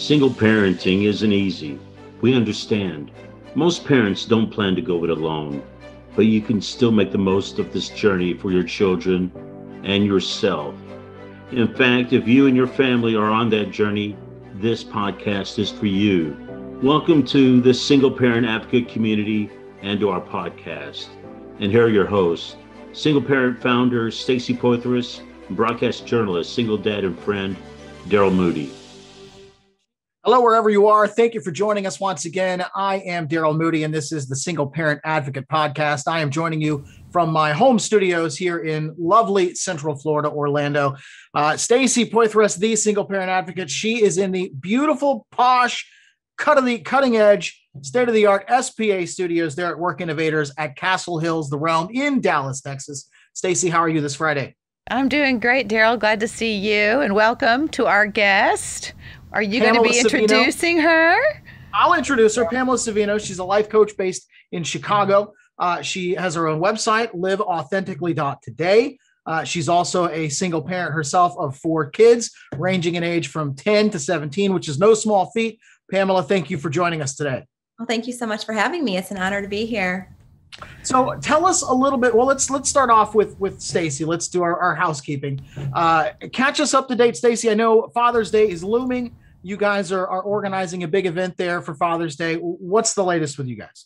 Single parenting isn't easy. We understand. Most parents don't plan to go it alone, but you can still make the most of this journey for your children and yourself. In fact, if you and your family are on that journey, this podcast is for you. Welcome to the Single Parent Advocate community and to our podcast. And here are your hosts, single parent founder Stacy Poitras, and broadcast journalist, single dad and friend, Daryl Moody. Hello, wherever you are. Thank you for joining us once again. I am Daryl Moody, and this is the Single Parent Advocate podcast. I am joining you from my home studios here in lovely Central Florida, Orlando. Stacy Poitras, the Single Parent Advocate. She is in the beautiful, posh, cutting edge, state-of-the-art SPA studios there at Work Innovators at Castle Hills, the Realm in Dallas, Texas. Stacy, how are you this Friday? I'm doing great, Daryl. Glad to see you, and welcome to our guest. Are you going to be introducing her? I'll introduce her. Pamela Savino. She's a life coach based in Chicago. She has her own website, liveauthentically.today. She's also a single parent herself of 4 kids, ranging in age from 10 to 17, which is no small feat. Pamela, thank you for joining us today. Well, thank you so much for having me. It's an honor to be here. So tell us a little bit. Well, let's start off with Stacy. Let's do our housekeeping. Catch us up to date, Stacy. I know Father's Day is looming. You guys are organizing a big event there for Father's Day. What's the latest with you guys?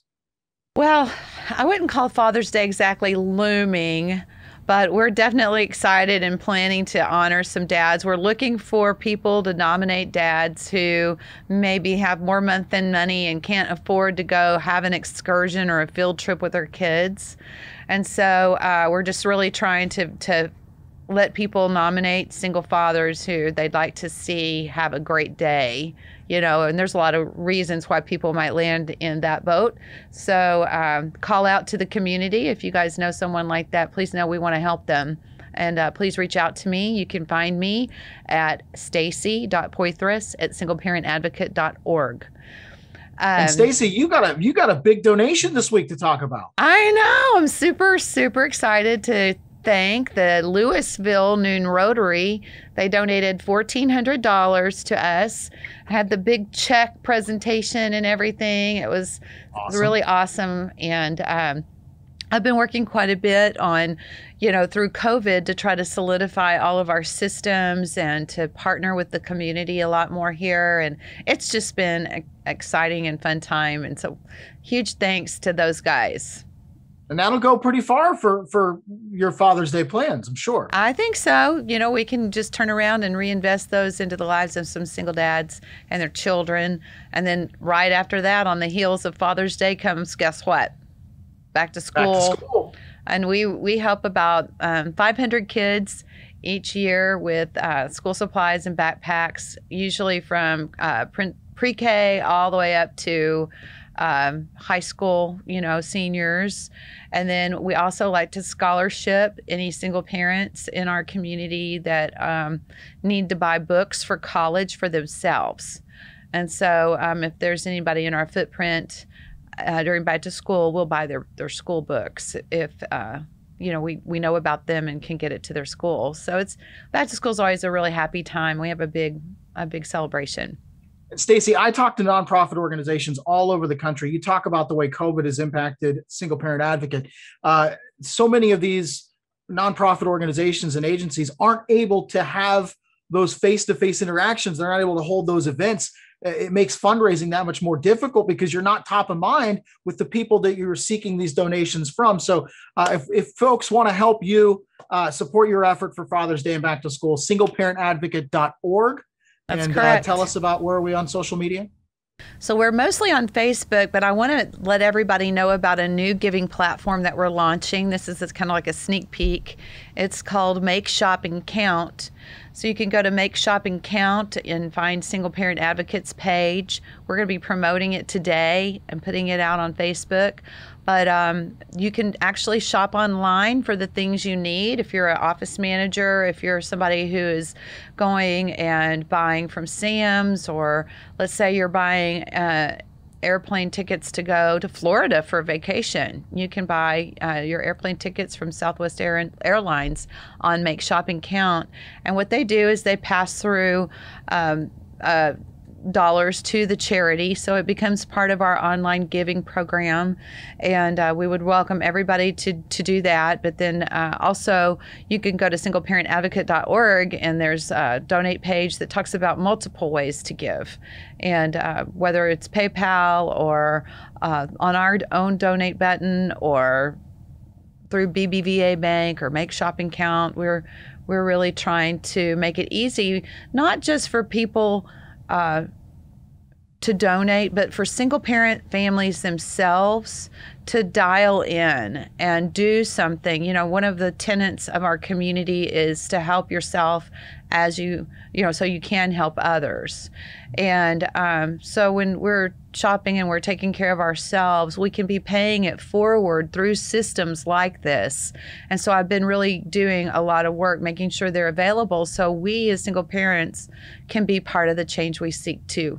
Well, I wouldn't call Father's Day exactly looming, but we're definitely excited and planning to honor some dads. We're looking for people to nominate dads who maybe have more month than money and can't afford to go have an excursion or a field trip with their kids. And so we're just really trying to let people nominate single fathers who they'd like to see have a great day, and there's a lot of reasons why people might land in that boat. So call out to the community. If you guys know someone like that, please know we want to help them. And please reach out to me. You can find me at stacy.poitras@singleparentadvocate.org. And Stacy, you got a big donation this week to talk about. I know. I'm super, super excited to thank the Louisville Noon Rotary. They donated $1,400 to us. I had the big check presentation and everything. It was awesome. Really awesome. And I've been working quite a bit on, through COVID to try to solidify all of our systems and to partner with the community a lot more here. And it's just been an exciting and fun time. And so huge thanks to those guys. And that'll go pretty far for your Father's Day plans, I'm sure. I think so. We can just turn around and reinvest those into the lives of some single dads and their children. And then right after that, on the heels of Father's Day comes, guess what? Back to school. Back to school. And we help about 500 kids each year with school supplies and backpacks, usually from pre-K all the way up to high school, seniors. And then we also like to scholarship any single parents in our community that need to buy books for college for themselves. And so if there's anybody in our footprint during back to school, we'll buy their school books if we know about them and can get it to their school. So back to school is always a really happy time. We have a big celebration. Stacy, I talk to nonprofit organizations all over the country. You talk about the way COVID has impacted Single Parent Advocate. So many of these nonprofit organizations and agencies aren't able to have those face-to-face interactions. They're not able to hold those events. It makes fundraising that much more difficult because you're not top of mind with the people that you're seeking these donations from. So if folks want to help you support your effort for Father's Day and back to school, singleparentadvocate.org. That's and correct. Tell us about where are we on social media? So we're mostly on Facebook, but I want to let everybody know about a new giving platform that we're launching. This is kind of like a sneak peek. It's called Make Shopping Count. So you can go to Make Shopping Count and find Single Parent Advocates page. We're going to be promoting it today and putting it out on Facebook. But you can actually shop online for the things you need. If you're an office manager, if you're somebody who is going and buying from Sam's, or let's say you're buying airplane tickets to go to Florida for a vacation, you can buy your airplane tickets from Southwest Airlines on Make Shopping Count. And what they do is they pass through dollars to the charity. So it becomes part of our online giving program. And we would welcome everybody to do that. But then also you can go to singleparentadvocate.org, and there's a donate page that talks about multiple ways to give. And whether it's PayPal or on our own donate button or through BBVA Bank or Make Shopping Count, we're really trying to make it easy, not just for people to donate, but for single parent families themselves to dial in and do something. You know, one of the tenets of our community is to help yourself as you know, so you can help others. And so when we're shopping and we're taking care of ourselves, we can be paying it forward through systems like this. And so I've been really doing a lot of work making sure they're available so we as single parents can be part of the change we seek too.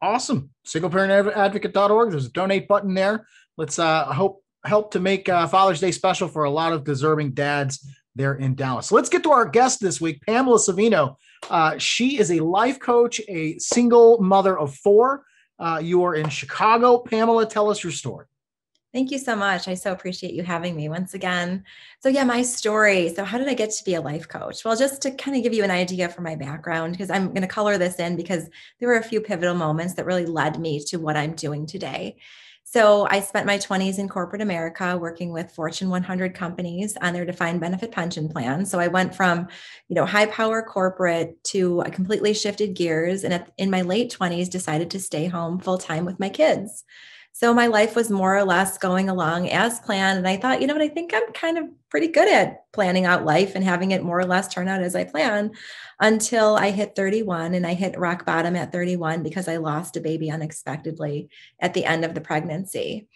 Awesome. Singleparentadvocate.org. There's a donate button there. Let's help to make Father's Day special for a lot of deserving dads there in Dallas. So let's get to our guest this week, Pamela Savino. She is a life coach, a single mother of 4. You are in Chicago. Pamela, tell us your story. Thank you so much. I so appreciate you having me once again. So yeah, my story. So how did I get to be a life coach? Well, just to kind of give you an idea for my background, because I'm going to color this in because there were a few pivotal moments that really led me to what I'm doing today. So I spent my 20s in corporate America working with Fortune 100 companies on their defined benefit pension plan. So I went from, high power corporate to I completely shifted gears, and in my late 20s decided to stay home full time with my kids. So my life was more or less going along as planned. And I thought, I think I'm kind of pretty good at planning out life and having it more or less turn out as I plan, until I hit 31, and I hit rock bottom at 31 because I lost a baby unexpectedly at the end of the pregnancy.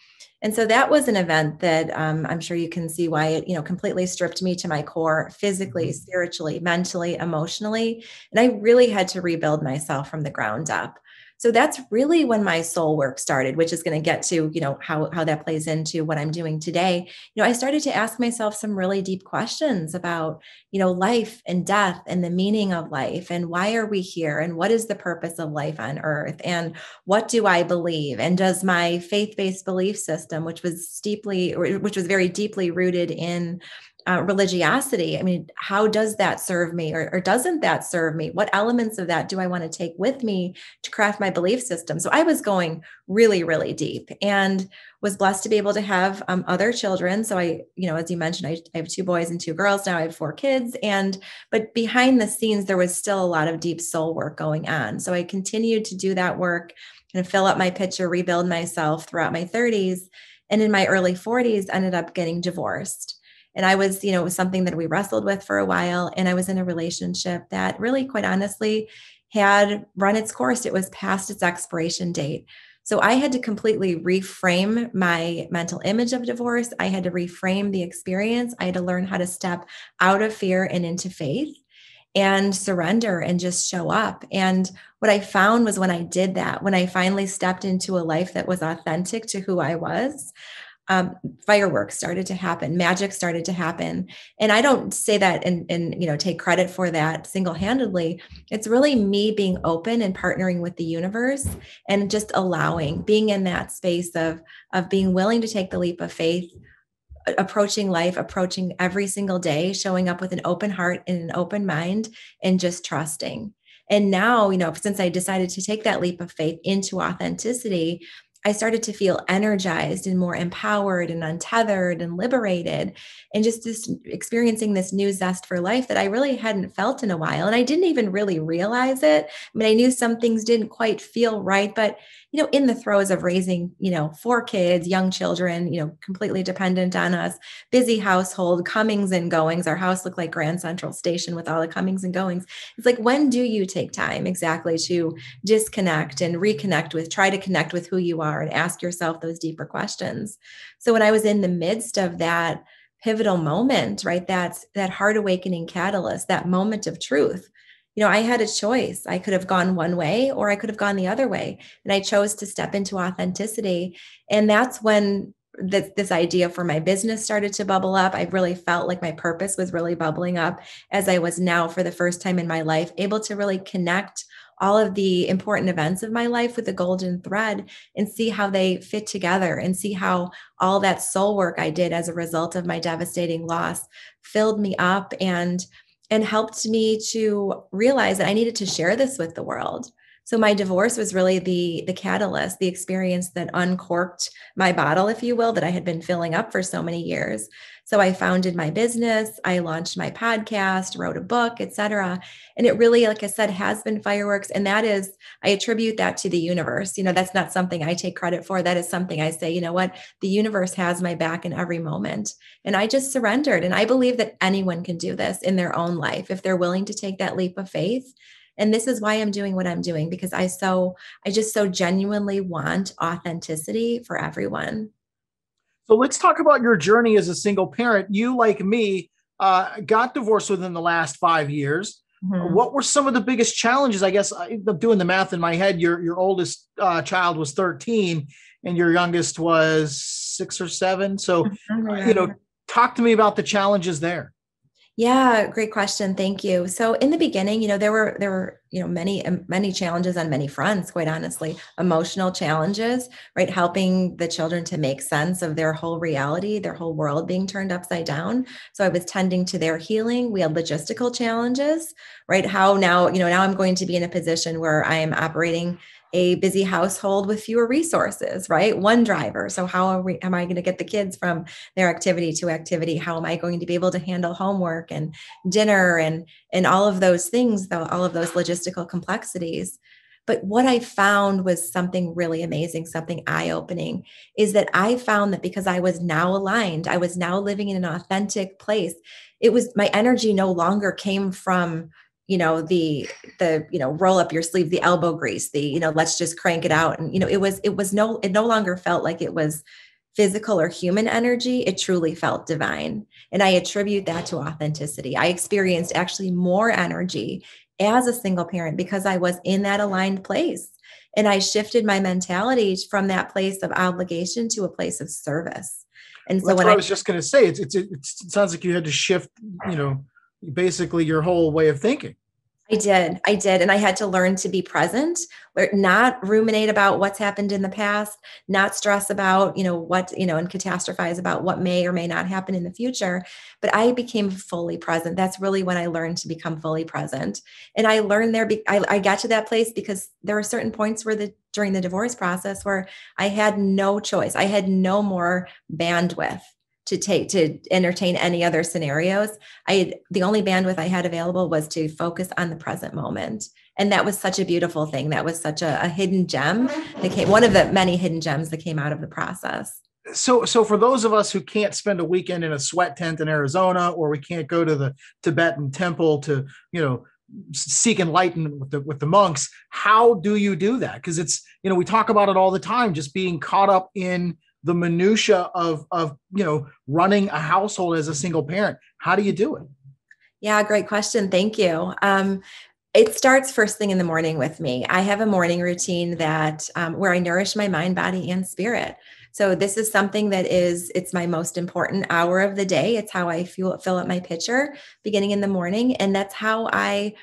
And so that was an event that I'm sure you can see why it, completely stripped me to my core, physically, spiritually, mentally, emotionally. And I really had to rebuild myself from the ground up. So that's really when my soul work started, which is going to get to, how that plays into what I'm doing today. I started to ask myself some really deep questions about, life and death and the meaning of life, and why are we here, and what is the purpose of life on earth, and what do I believe, and does my faith-based belief system, which was very deeply rooted in religiosity. I mean, how does that serve me, or doesn't that serve me? What elements of that do I want to take with me to craft my belief system? So I was going really, really deep, and was blessed to be able to have other children. So I, as you mentioned, I have 2 boys and 2 girls now. I have 4 kids, but behind the scenes, there was still a lot of deep soul work going on. So I continued to do that work, kind of fill up my picture, rebuild myself throughout my 30s, and in my early 40s, ended up getting divorced. And I was, it was something that we wrestled with for a while. And I was in a relationship that really, quite honestly, had run its course. It was past its expiration date. So I had to completely reframe my mental image of divorce. I had to reframe the experience. I had to learn how to step out of fear and into faith and surrender and just show up. And what I found was when I did that, when I finally stepped into a life that was authentic to who I was, fireworks started to happen, magic started to happen. And I don't say that and take credit for that single-handedly. It's really me being open and partnering with the universe, and just being in that space of being willing to take the leap of faith, approaching life, approaching every single day, showing up with an open heart and an open mind, and just trusting. And now, since I decided to take that leap of faith into authenticity, I started to feel energized and more empowered and untethered and liberated, and just experiencing this new zest for life that I really hadn't felt in a while. And I didn't even really realize it. I mean, I knew some things didn't quite feel right, but, in the throes of raising, 4 kids, young children, completely dependent on us, busy household, comings and goings. Our house looked like Grand Central Station with all the comings and goings. It's like, when do you take time exactly to disconnect and reconnect try to connect with who you are, and ask yourself those deeper questions? So when I was in the midst of that pivotal moment, right, that's that heart awakening catalyst, that moment of truth, I had a choice. I could have gone one way, or I could have gone the other way. And I chose to step into authenticity. And that's when this idea for my business started to bubble up. I really felt like my purpose was really bubbling up, as I was now, for the first time in my life, able to really connect all of the important events of my life with a golden thread and see how they fit together and see how all that soul work I did as a result of my devastating loss filled me up and helped me to realize that I needed to share this with the world. So my divorce was really the catalyst, the experience that uncorked my bottle, if you will, that I had been filling up for so many years. So I founded my business, I launched my podcast, wrote a book, etc. And it really, like I said, has been fireworks. And that is, I attribute that to the universe. That's not something I take credit for. That is something I say, you know what, the universe has my back in every moment. And I just surrendered. And I believe that anyone can do this in their own life if they're willing to take that leap of faith. And this is why I'm doing what I'm doing, because I just so genuinely want authenticity for everyone. So let's talk about your journey as a single parent. You, like me, got divorced within the last 5 years. Mm-hmm. What were some of the biggest challenges? I guess I'm doing the math in my head. Your oldest child was 13 and your youngest was 6 or 7. So, talk to me about the challenges there. Yeah, great question. Thank you. So in the beginning, there were many challenges on many fronts, quite honestly, emotional challenges, right? Helping the children to make sense of their whole reality, their whole world being turned upside down. So I was tending to their healing. We had logistical challenges, right? How now I'm going to be in a position where I am operating a busy household with fewer resources, right? One driver. So how am I going to get the kids from their activity to activity? How am I going to be able to handle homework and dinner and all of those things, though, all of those logistical complexities? But what I found was something really amazing, something eye-opening, is that I found that because I was now aligned, I was now living in an authentic place. It was, my energy no longer came from the roll up your sleeve, the elbow grease, let's just crank it out. And, it no longer felt like it was physical or human energy. It truly felt divine. And I attribute that to authenticity. I experienced actually more energy as a single parent because I was in that aligned place. And I shifted my mentality from that place of obligation to a place of service. And so that's what I was just going to say. It sounds like you had to shift, basically your whole way of thinking. I did. And I had to learn to be present, not ruminate about what's happened in the past, not stress about, and catastrophize about what may or may not happen in the future. But I became fully present. That's really when I learned to become fully present. And I learned there, I got to that place because there were certain points during the divorce process where I had no choice. I had no more bandwidth to entertain any other scenarios. The only bandwidth I had available was to focus on the present moment. And that was such a beautiful thing. That was such a hidden gem one of the many hidden gems that came out of the process. So for those of us who can't spend a weekend in a sweat tent in Arizona, or we can't go to the Tibetan temple to, seek enlightenment with the monks, how do you do that? Because it's, we talk about it all the time, just being caught up in the minutia of running a household as a single parent. How do you do it? Yeah, great question. Thank you. It starts first thing in the morning with me. I have a morning routine that where I nourish my mind, body, and spirit. So this is something that it's my most important hour of the day. It's how I fill up my pitcher beginning in the morning. And that's how I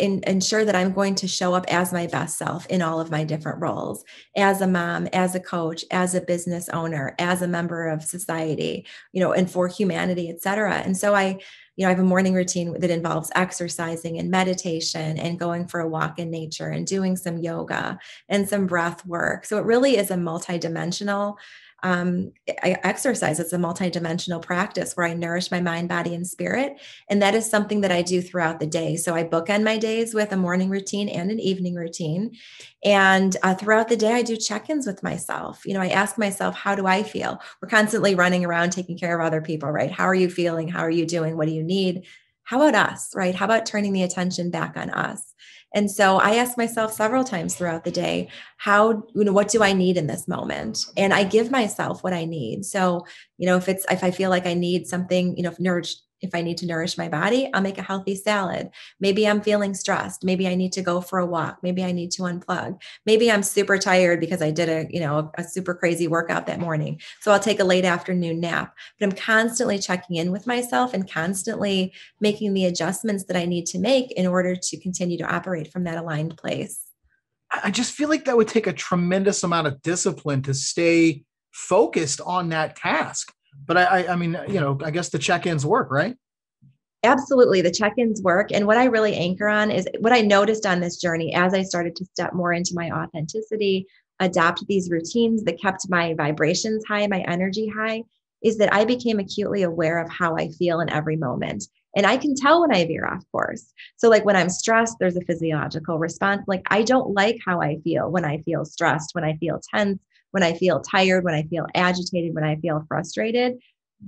ensure that I'm going to show up as my best self in all of my different roles, as a mom, as a coach, as a business owner, as a member of society, and for humanity, et cetera. And so I have a morning routine that involves exercising and meditation and going for a walk in nature and doing some yoga and some breath work. So it really is a multidimensional exercise. It's a multidimensional practice where I nourish my mind, body, and spirit. And that is something that I do throughout the day. So I bookend my days with a morning routine and an evening routine. And throughout the day, I do check-ins with myself. I ask myself, how do I feel? We're constantly running around taking care of other people, right? How are you feeling? How are you doing? What do you need? How about us, right? How about turning the attention back on us? And so I ask myself several times throughout the day, what do I need in this moment? And I give myself what I need. So, if I feel like I need something, if I need to nourish my body, I'll make a healthy salad. Maybe I'm feeling stressed. Maybe I need to go for a walk. Maybe I need to unplug. Maybe I'm super tired because I did a super crazy workout that morning. So I'll take a late afternoon nap. But I'm constantly checking in with myself and constantly making the adjustments that I need to make in order to continue to operate from that aligned place. I just feel like that would take a tremendous amount of discipline to stay focused on that task. But I mean, I guess the check-ins work, right? Absolutely. The check-ins work. And what I really anchor on is what I noticed on this journey as I started to step more into my authenticity, adopt these routines that kept my vibrations high, my energy high, is that I became acutely aware of how I feel in every moment. And I can tell when I veer off course. So like when I'm stressed, there's a physiological response. Like I don't like how I feel when I feel stressed, when I feel tense, when I feel tired, when I feel agitated, when I feel frustrated.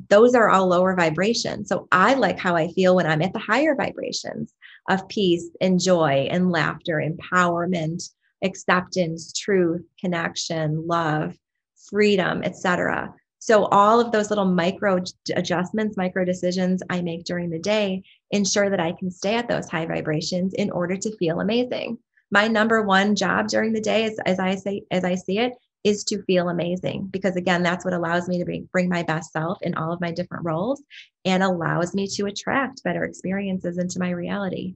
Those are all lower vibrations. So I like how I feel when I'm at the higher vibrations of peace and joy and laughter, empowerment, acceptance, truth, connection, love, freedom, etc. So all of those little micro adjustments, micro decisions I make during the day ensure that I can stay at those high vibrations in order to feel amazing. My number one job during the day, as I see it, is to feel amazing, because again, that's what allows me to bring my best self in all of my different roles and allows me to attract better experiences into my reality.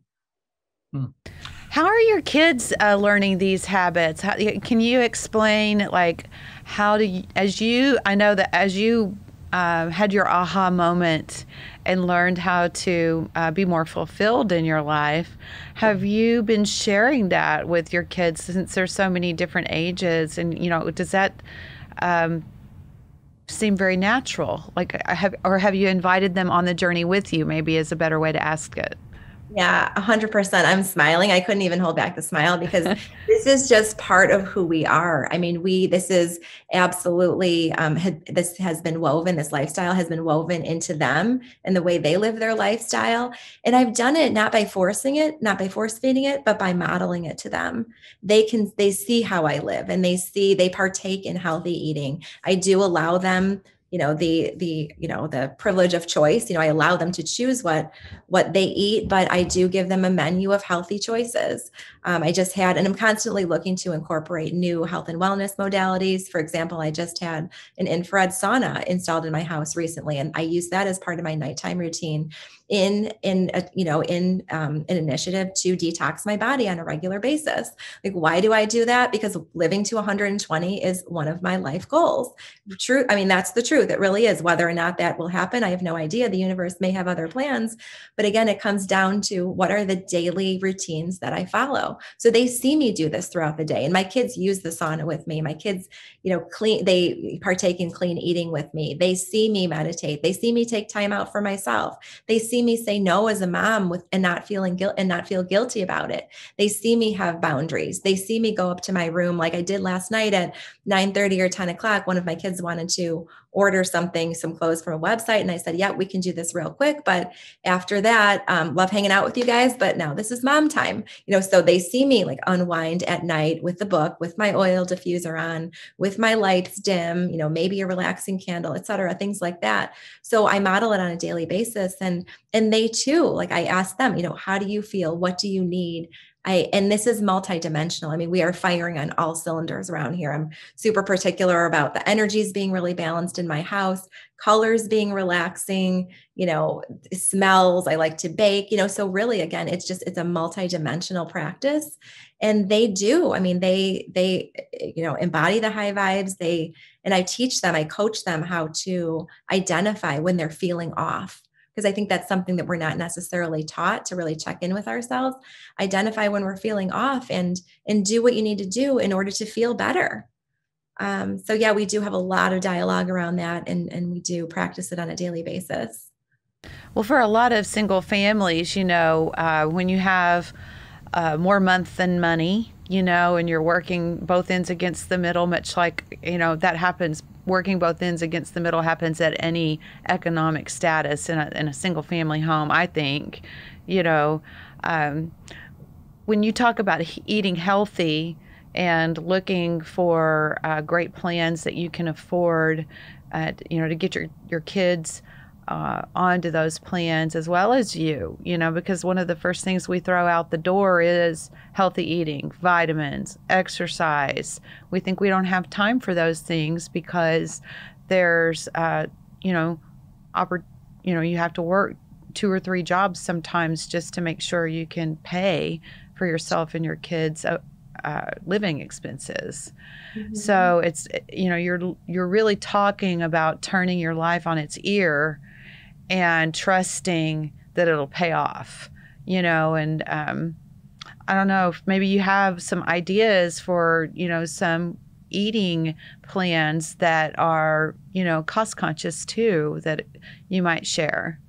How are your kids learning these habits? Can you explain, like, how do you, I know that as you had your aha moment and learned how to be more fulfilled in your life, have you been sharing that with your kids, since there's so many different ages? And, does that seem very natural? Like, have you invited them on the journey with you, maybe is a better way to ask it? Yeah, 100%. I'm smiling. I couldn't even hold back the smile because this is just part of who we are. I mean, this is absolutely, this has been woven, this lifestyle has been woven into them and the way they live their lifestyle. And I've done it not by forcing it, not by force feeding it, but by modeling it to them. They see how I live and they partake in healthy eating. I do allow them the privilege of choice. I allow them to choose what they eat, but I do give them a menu of healthy choices. I just had, and I'm constantly looking to incorporate new health and wellness modalities. For example, I just had an infrared sauna installed in my house recently, and I use that as part of my nighttime routine in an initiative to detox my body on a regular basis. Like, why do I do that? Because living to 120 is one of my life goals. True. I mean, that's the truth. It really is. Whether or not that will happen, I have no idea. The universe may have other plans, but again, it comes down to what are the daily routines that I follow. So they see me do this throughout the day, and my kids use the sauna with me. My kids, they partake in clean eating with me. They see me meditate. They see me take time out for myself. They see me say no as a mom and not feel guilty about it. They see me have boundaries. They see me go up to my room like I did last night at 9:30 or 10 o'clock. One of my kids wanted to order some clothes from a website. And I said, yeah, we can do this real quick. But after that, love hanging out with you guys, but now this is mom time. So they see me like unwind at night with the book, with my oil diffuser on, with my lights dim, maybe a relaxing candle, et cetera, things like that. So I model it on a daily basis. And they too, like I ask them, how do you feel? What do you need? And this is multidimensional. I mean, we are firing on all cylinders around here. I'm super particular about the energies being really balanced in my house, colors being relaxing, smells. I like to bake, so really, again, it's a multidimensional practice. And they do. I mean, they embody the high vibes. And I teach them, I coach them how to identify when they're feeling off. Because I think that's something that we're not necessarily taught to really check in with ourselves, identify when we're feeling off and do what you need to do in order to feel better. So yeah, we do have a lot of dialogue around that, and we do practice it on a daily basis. Well, for a lot of single families, when you have more month than money, and you're working both ends against the middle, much like, that happens. Working both ends against the middle happens at any economic status in a single family home, I think. When you talk about eating healthy and looking for great plans that you can afford, to get your kids onto those plans, as well as you, because one of the first things we throw out the door is healthy eating, vitamins, exercise. We think we don't have time for those things because there's, you have to work 2 or 3 jobs sometimes just to make sure you can pay for yourself and your kids' living expenses. Mm-hmm. So it's, you're really talking about turning your life on its ear and trusting that it'll pay off, and I don't know if maybe you have some ideas for, some eating plans that are, cost conscious too, that you might share.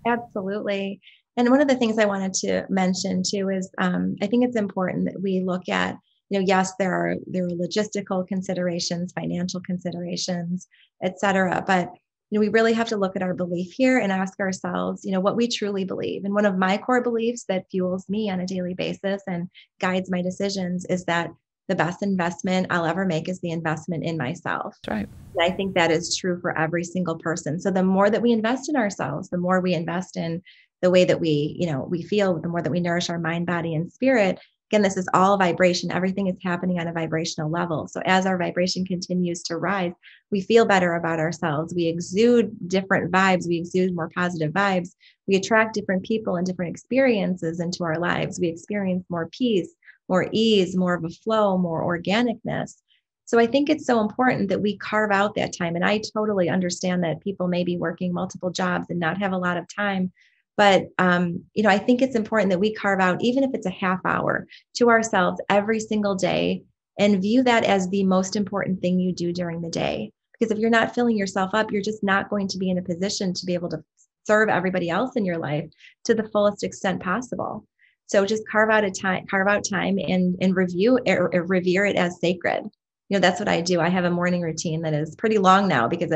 Absolutely. And one of the things I wanted to mention too is I think it's important that we look at, yes, there are logistical considerations, financial considerations, et cetera, but we really have to look at our belief here and ask ourselves, what we truly believe. And one of my core beliefs that fuels me on a daily basis and guides my decisions is that the best investment I'll ever make is the investment in myself. That's right. And I think that is true for every single person. So the more that we invest in ourselves, the more we invest in the way that we feel, the more that we nourish our mind, body, and spirit. Again, this is all vibration. Everything is happening on a vibrational level. So as our vibration continues to rise, we feel better about ourselves. We exude different vibes. We exude more positive vibes. We attract different people and different experiences into our lives. We experience more peace, more ease, more of a flow, more organicness. So I think it's so important that we carve out that time. And I totally understand that people may be working multiple jobs and not have a lot of time. But, I think it's important that we carve out, even if it's a half hour, to ourselves every single day and view that as the most important thing you do during the day. Because if you're not filling yourself up, you're just not going to be in a position to be able to serve everybody else in your life to the fullest extent possible. So just carve out time and revere it as sacred. That's what I do. I have a morning routine that is pretty long now because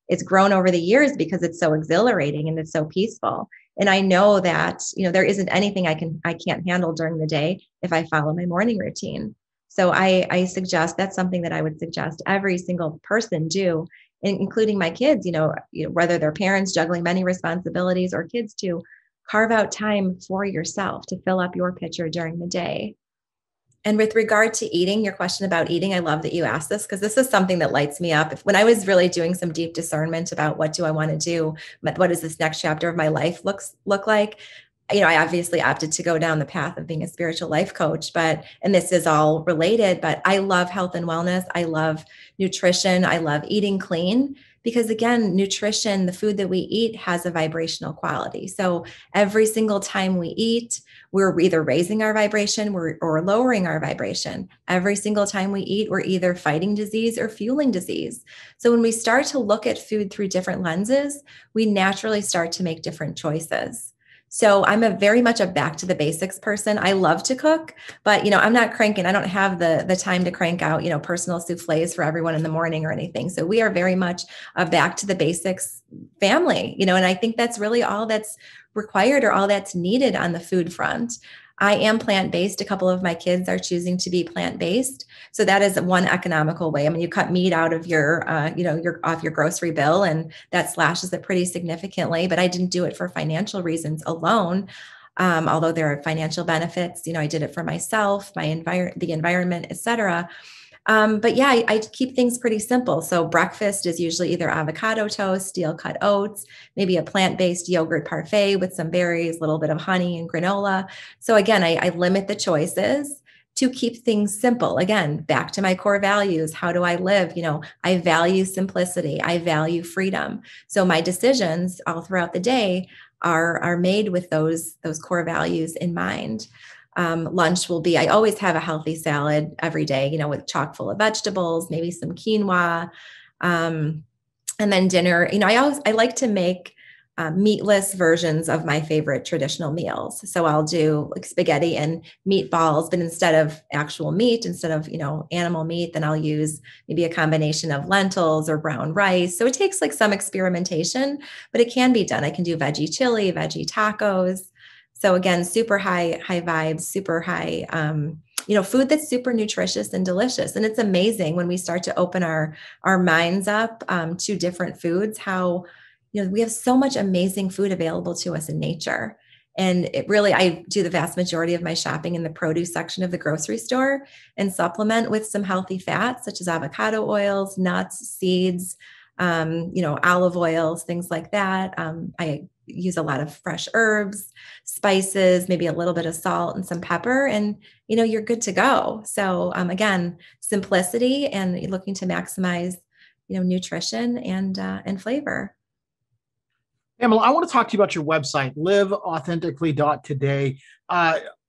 it's grown over the years because it's so exhilarating and it's so peaceful. And I know that, there isn't anything I can't handle during the day if I follow my morning routine. So I suggest that's something that I would suggest every single person do, including my kids, whether they're parents juggling many responsibilities or kids, to carve out time for yourself to fill up your pitcher during the day. And with regard to eating, your question about eating, I love that you asked this because this is something that lights me up. When I was really doing some deep discernment about what do I want to do, what does this next chapter of my life look like, I obviously opted to go down the path of being a spiritual life coach, and this is all related, but I love health and wellness. I love nutrition. I love eating clean. Because again, nutrition, the food that we eat has a vibrational quality. So every single time we eat, we're either raising our vibration or lowering our vibration. Every single time we eat, we're either fighting disease or fueling disease. So when we start to look at food through different lenses, we naturally start to make different choices. So I'm very much a back to the basics person. I love to cook, but I'm not cranking. I don't have the time to crank out, personal souffles for everyone in the morning or anything. So we are very much a back to the basics family, and I think that's really all that's required or all that's needed on the food front. I am plant-based. A couple of my kids are choosing to be plant-based. So that is one economical way. I mean, you cut meat out of your off your grocery bill, and that slashes it pretty significantly. But I didn't do it for financial reasons alone. Although there are financial benefits, I did it for myself, the environment, et cetera. But yeah, I keep things pretty simple. So breakfast is usually either avocado toast, steel cut oats, maybe a plant-based yogurt parfait with some berries, a little bit of honey and granola. So again, I limit the choices to keep things simple. Again, back to my core values. How do I live? I value simplicity. I value freedom. So my decisions all throughout the day are made with those core values in mind. Lunch will be, I always have a healthy salad every day, with chock full of vegetables, maybe some quinoa. And then dinner, I like to make meatless versions of my favorite traditional meals. So I'll do like spaghetti and meatballs, but instead of actual meat, instead of, animal meat, then I'll use maybe a combination of lentils or brown rice. So it takes like some experimentation, but it can be done. I can do veggie chili, veggie tacos. So again, super high vibes, super high, food that's super nutritious and delicious. And it's amazing when we start to open our minds up to different foods, how we have so much amazing food available to us in nature. And it really, I do the vast majority of my shopping in the produce section of the grocery store and supplement with some healthy fats, such as avocado oils, nuts, seeds, olive oils, things like that. I use a lot of fresh herbs, spices, maybe a little bit of salt and some pepper, and you're good to go. So again, simplicity and looking to maximize nutrition and flavor. Pamela, I want to talk to you about your website, liveauthentically.today.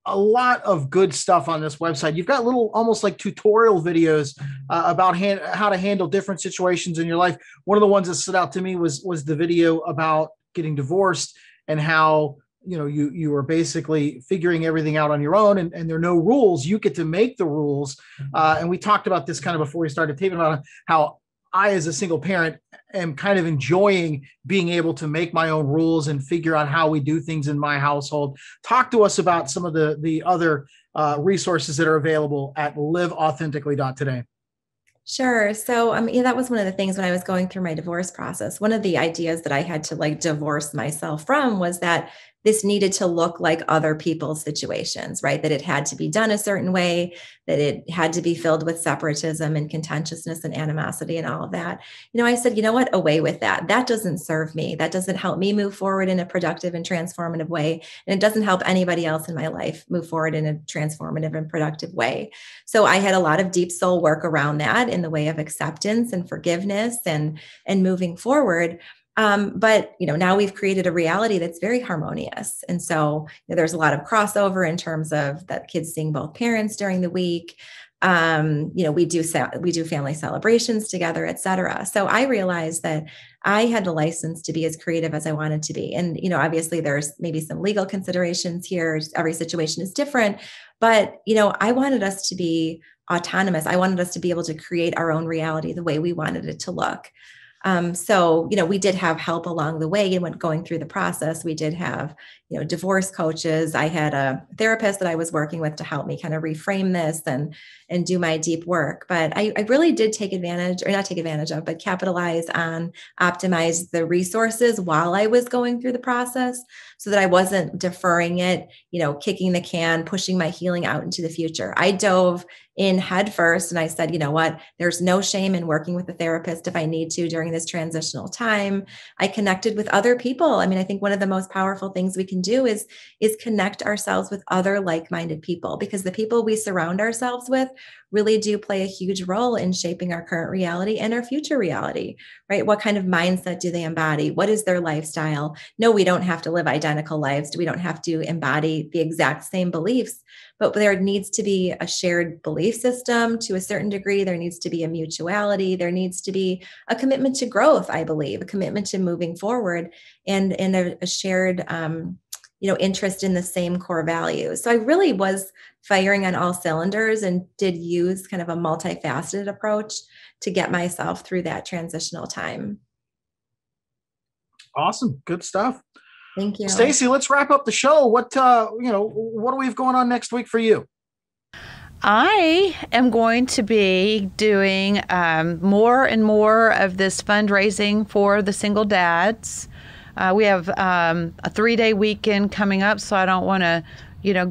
A lot of good stuff on this website. You've got little, almost like tutorial videos about how to handle different situations in your life. One of the ones that stood out to me was the video about getting divorced and how you were basically figuring everything out on your own, and there are no rules. You get to make the rules. And we talked about this kind of before we started taping about how I, as a single parent, am kind of enjoying being able to make my own rules and figure out how we do things in my household. Talk to us about some of the other resources that are available at liveauthentically.today. Sure. So, that was one of the things when I was going through my divorce process. One of the ideas that I had to divorce myself from was that this needed to look like other people's situations, right? That it had to be done a certain way, that it had to be filled with separatism and contentiousness and animosity and all of that. I said, you know what? Away with that. That doesn't serve me. That doesn't help me move forward in a productive and transformative way. And it doesn't help anybody else in my life move forward in a transformative and productive way. So I had a lot of deep soul work around that in the way of acceptance and forgiveness and moving forward. But now we've created a reality that's very harmonious. And so there's a lot of crossover in terms of that kids seeing both parents during the week. We do family celebrations together, et cetera. So I realized that I had the license to be as creative as I wanted to be. And, obviously there's maybe some legal considerations here. Every situation is different, but, I wanted us to be autonomous. I wanted us to be able to create our own reality the way we wanted it to look. So, we did have help along the way and when going through the process. We did have, divorce coaches. I had a therapist that I was working with to help me kind of reframe this and do my deep work. But I really did take advantage, or not take advantage of, but capitalize on, optimize the resources while I was going through the process so that I wasn't deferring it, kicking the can, pushing my healing out into the future. I dove in head first and I said, you know what, there's no shame in working with a therapist if I need to during this transitional time. I connected with other people. I think one of the most powerful things we can do is connect ourselves with other like-minded people, because the people we surround ourselves with really do play a huge role in shaping our current reality and our future reality, right? What kind of mindset do they embody? What is their lifestyle? No, we don't have to live identical lives. We don't have to embody the exact same beliefs, but there needs to be a shared belief system to a certain degree. There needs to be a mutuality. There needs to be a commitment to growth, I believe, a commitment to moving forward, and a shared interest in the same core values. So I really was firing on all cylinders and did use kind of a multifaceted approach to get myself through that transitional time. Awesome. Good stuff. Thank you. Stacy, let's wrap up the show. What do we have going on next week for you? I am going to be doing more and more of this fundraising for the single dads. We have a 3-day weekend coming up, so I don't want to,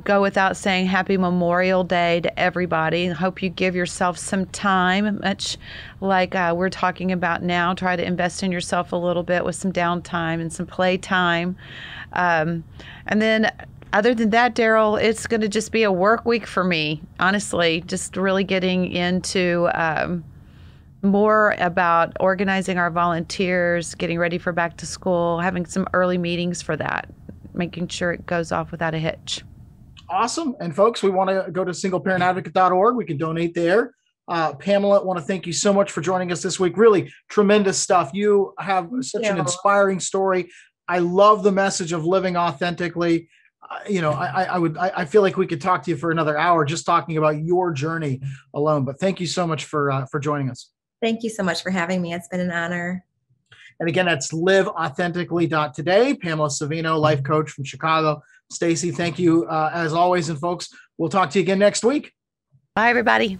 go without saying Happy Memorial Day to everybody. I hope you give yourself some time, much like we're talking about now. Try to invest in yourself a little bit with some downtime and some playtime. And then other than that, Daryl, it's going to just be a work week for me, honestly, just really getting into more about organizing our volunteers, getting ready for back to school, having some early meetings for that, making sure it goes off without a hitch. Awesome. And folks, we want to go to singleparentadvocate.org. We can donate there. Pamela, I want to thank you so much for joining us this week. Really tremendous stuff. You have such an inspiring story. I love the message of living authentically. I feel like we could talk to you for another hour just talking about your journey alone. But thank you so much for joining us. Thank you so much for having me. It's been an honor. And again, that's liveauthentically.today. Pamela Savino, life coach from Chicago. Stacy, thank you as always. And folks, we'll talk to you again next week. Bye, everybody.